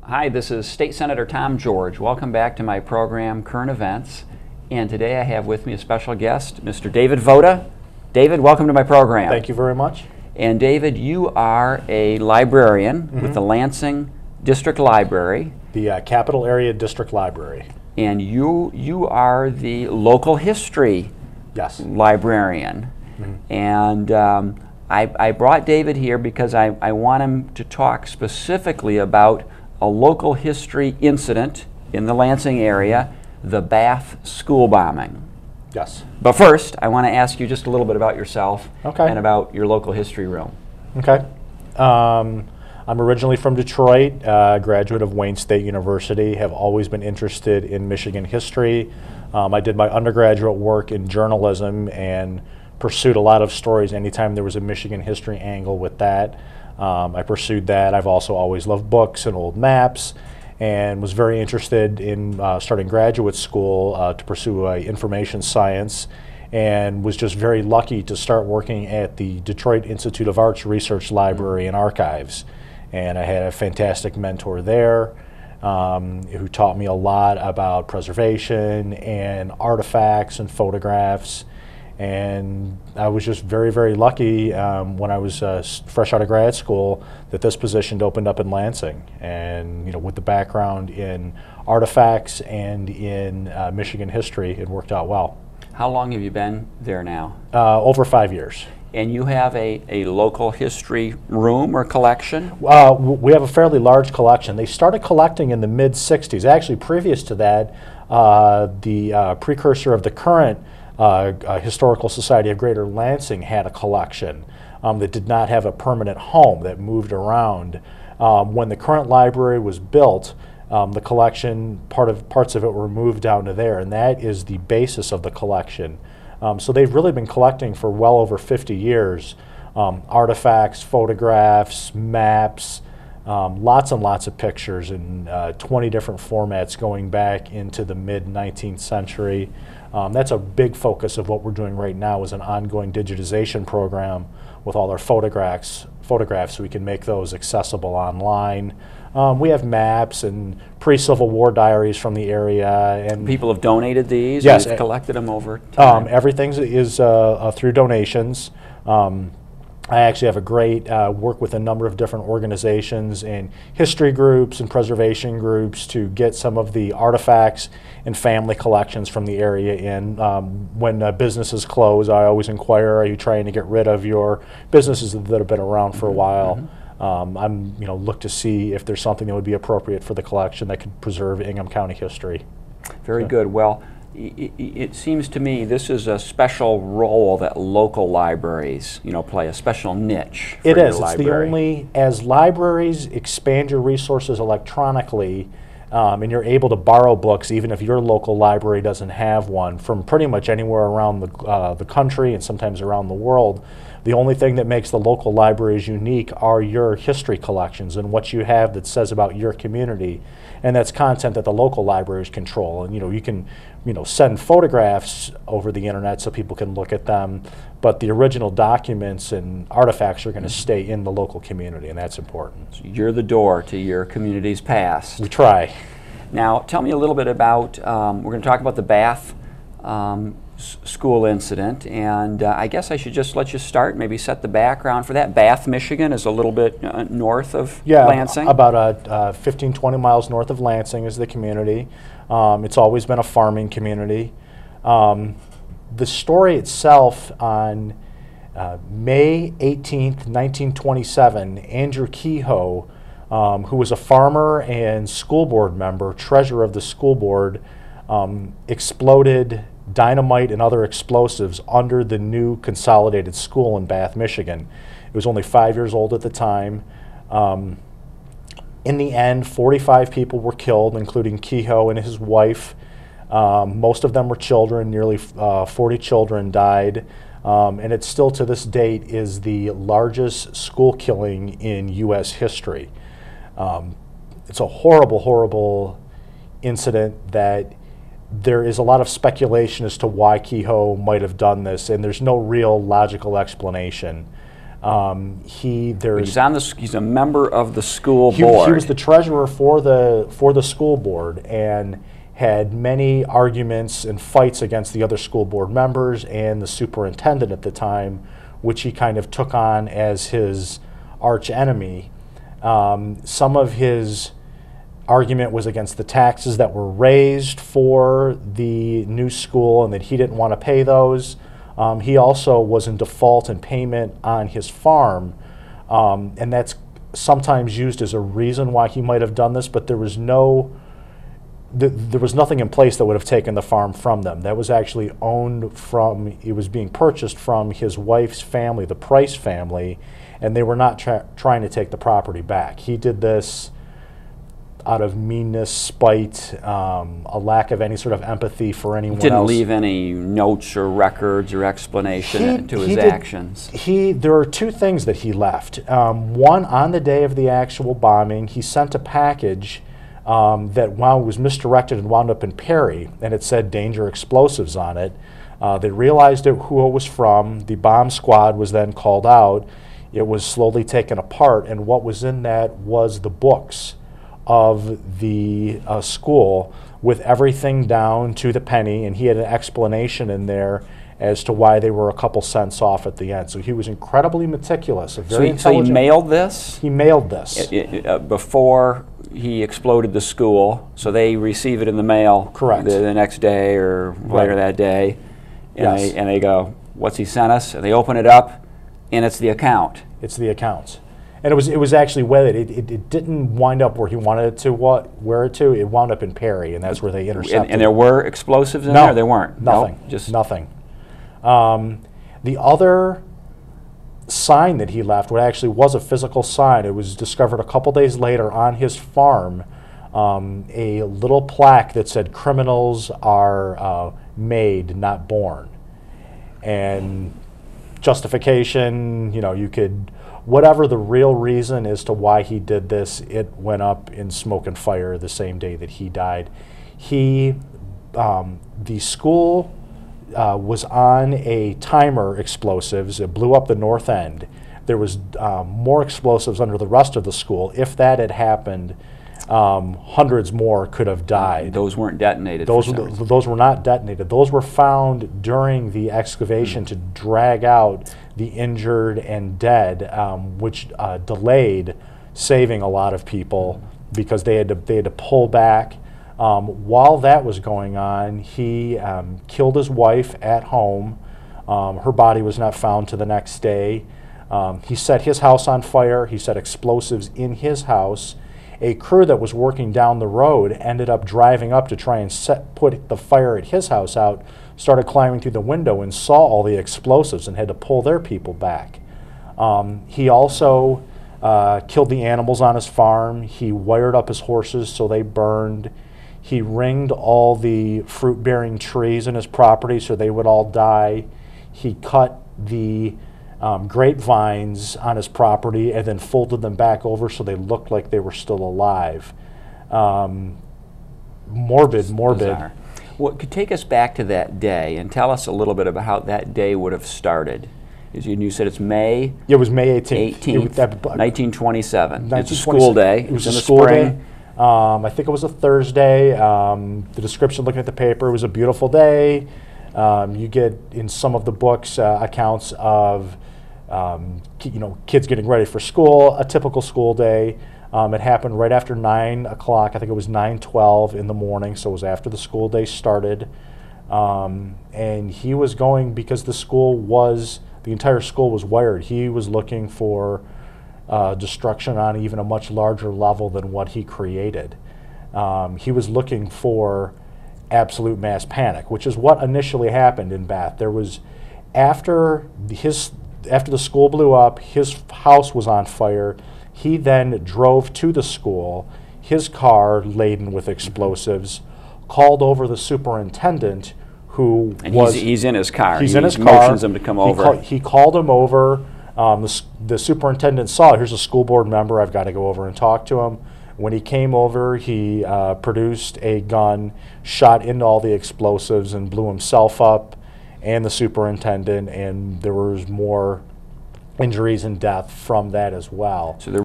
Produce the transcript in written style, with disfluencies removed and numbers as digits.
Hi, this is State Senator Tom George. Welcome back to my program, Current Events. And today I have with me a special guest, Mr. David Votta. David, welcome to my program. Thank you very much. And David, you are a librarian with the Lansing District Library. The Capital Area District Library. And you are the local history librarian. And I brought David here because I want him to talk specifically about a local history incident in the Lansing area, the Bath school bombing. Yes. But first, I want to ask you just a little bit about yourself and about your local history room. Okay. I'm originally from Detroit, graduate of Wayne State University, have always been interested in Michigan history. I did my undergraduate work in journalism and pursued a lot of stories anytime there was a Michigan history angle with that. I pursued that. I've also always loved books and old maps, and was very interested in starting graduate school to pursue information science, and was just very lucky to start working at the Detroit Institute of Arts Research Library and Archives. And I had a fantastic mentor there who taught me a lot about preservation and artifacts and photographs. And I was just very, very lucky when I was fresh out of grad school that this position opened up in Lansing. And with the background in artifacts and in Michigan history, it worked out well. How long have you been there now? Over 5 years. And you have a local history room or collection? We have a fairly large collection. They started collecting in the mid-'60s. Actually, previous to that, the precursor of the current Historical Society of Greater Lansing had a collection that did not have a permanent home, that moved around. When the current library was built, the collection, parts of it were moved down to there, and that is the basis of the collection. So they've really been collecting for well over 50 years, artifacts, photographs, maps, lots and lots of pictures in 20 different formats going back into the mid-19th century. That's a big focus of what we're doing right now, is an ongoing digitization program with all our photographs so we can make those accessible online. We have maps and pre-Civil War diaries from the area. And people have donated these? Yes. You've collected them over time? Everything is through donations. I actually have a great work with a number of different organizations and history groups and preservation groups to get some of the artifacts and family collections from the area in. When businesses close, I always inquire, are you trying to get rid of your businesses that have been around for a while? I'm look to see if there's something that would be appropriate for the collection that could preserve Ingham County history. Very good. Well, it seems to me this is a special role that local libraries, play, a special niche for It is. your It's the library. only, as libraries expand your resources electronically, and you're able to borrow books even if your local library doesn't have one, from pretty much anywhere around the country and sometimes around the world. The only thing that makes the local libraries unique are your history collections and what you have that says about your community. And that's content that the local libraries control. And you can send photographs over the internet so people can look at them, but the original documents and artifacts are going to stay in the local community, and that's important. So you're the door to your community's past. We try. Now, tell me a little bit about, we're going to talk about the Bath school incident, and I guess I should just let you start, maybe set the background for that. Bath, Michigan is a little bit north of Lansing. About 15, 20 miles north of Lansing is the community. It's always been a farming community. The story itself, on May 18th, 1927, Andrew Kehoe, who was a farmer and school board member, treasurer of the school board, exploded dynamite and other explosives under the new consolidated school in Bath, Michigan. It was only 5 years old at the time. In the end, 45 people were killed, including Kehoe and his wife. Most of them were children. Nearly 40 children died. And it still, to this date, is the largest school killing in U.S. history. It's a horrible, horrible incident that there is a lot of speculation as to why Kehoe might have done this, and there's no real logical explanation. He's a member of the school board. He was the treasurer for the school board, and had many arguments and fights against the other school board members and the superintendent at the time, which he kind of took on as his arch enemy. Some of his argument was against the taxes that were raised for the new school and that he didn't want to pay those. He also was in default in payment on his farm, and that's sometimes used as a reason why he might have done this, but there was nothing in place that would have taken the farm from them. That was actually it was being purchased from his wife's family, the Price family, and they were not trying to take the property back. He did this out of meanness, spite, a lack of any sort of empathy for anyone else. He didn't leave any notes or records or explanation to his actions. There are two things that he left. One, on the day of the actual bombing, he sent a package that was misdirected and wound up in Perry, and it said danger explosives on it. They realized who it was from. The bomb squad was then called out. It was slowly taken apart, and what was in that was the books of the school with everything down to the penny, and he had an explanation in there as to why they were a couple cents off at the end. So he was incredibly meticulous. Very intelligent. So he mailed this? He mailed this. Before he exploded the school, so they receive it in the mail. Correct. The next day or later that day, and, yes. They go, what's he sent us? And they open it up, and it's the account. It's the account. And it was actually wedded. It didn't wind up where he wanted it to. It wound up in Perry, and that's where they intercepted. And there were explosives in there? There weren't? Nothing. Nope, just nothing. The other sign that he left, what actually was a physical sign, it was discovered a couple days later on his farm, a little plaque that said criminals are made, not born. And justification, you could, whatever the real reason as to why he did this, it went up in smoke and fire the same day that he died. The school was on a timer explosives. It blew up the north end. There was more explosives under the rest of the school. If that had happened, hundreds more could have died. Those weren't detonated. Those were not detonated. Those were found during the excavation to drag out the injured and dead, which delayed saving a lot of people because they had to pull back. While that was going on, he killed his wife at home. Her body was not found till the next day. He set his house on fire. He set explosives in his house. A crew that was working down the road ended up driving up to try and put the fire at his house out, started climbing through the window and saw all the explosives and had to pull their people back. He also killed the animals on his farm. He wired up his horses so they burned. He ringed all the fruit-bearing trees in his property so they would all die. He cut the grapevines on his property and then folded them back over so they looked like they were still alive. Morbid. Bizarre. Well, could take us back to that day and tell us a little bit about how that day would have started. You said it's May? It was May 18th. 1927. It's a school day. It was a school day. I think it was a Thursday. The description, looking at the paper, it was a beautiful day. You get in some of the books accounts of kids getting ready for school, a typical school day. It happened right after 9 o'clock. I think it was 9:12 in the morning, so it was after the school day started. And he was going, because the entire school was wired, he was looking for destruction on even a much larger level than what he created. He was looking for absolute mass panic, which is what initially happened in Bath. There was, after the school blew up, his house was on fire. He then drove to the school, his car laden with explosives, called over the superintendent, who he's in his car. He's in his car. Motions him to come over. He called him over. The superintendent saw, here's a school board member, I've got to go over and talk to him. When he came over, he produced a gun, shot into all the explosives, and blew himself up and the superintendent, and there was more injuries and death from that as well. So there